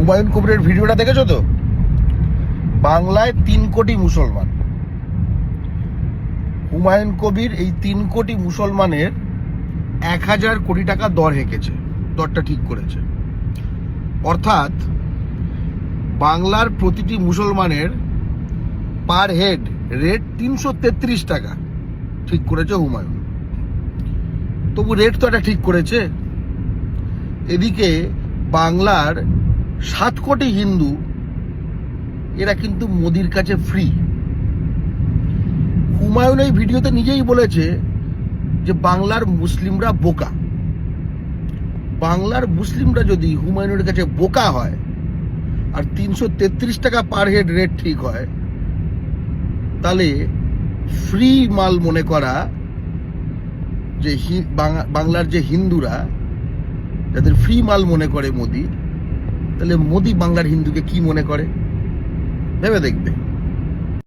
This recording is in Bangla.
হুমায়ুন কবিরের ভিডিওটা দেখেছো তো? বাংলায় 3 কোটি মুসলমান। হুমায়ুন কবির এই 3 কোটি মুসলমানের 1000 কোটি টাকা দর হেঁকেছে, দরটা ঠিক করেছে। অর্থাৎ বাংলার প্রতিটি মুসলমানের পার হেড রেট 333 টাকা ঠিক করেছে হুমায়ুন। তবু রেট তো এটা ঠিক করেছে। এদিকে বাংলার 7 কোটি হিন্দু, এরা কিন্তু মোদির কাছে ফ্রি। হুমায়ুন এই ভিডিওতে নিজেই বলেছে যে বাংলার মুসলিমরা বোকা। বাংলার মুসলিমরা যদি হুমায়ুনের কাছে বোকা হয় আর 333 টাকা পার হেড রেট ঠিক হয়, তাহলে ফ্রি মাল মনে করা যে বাংলার যে হিন্দুরা, যাদের ফ্রি মাল মনে করে মোদি, তাহলে মোদি বাংলার হিন্দুকে কি মনে করে ভেবে দেখবে।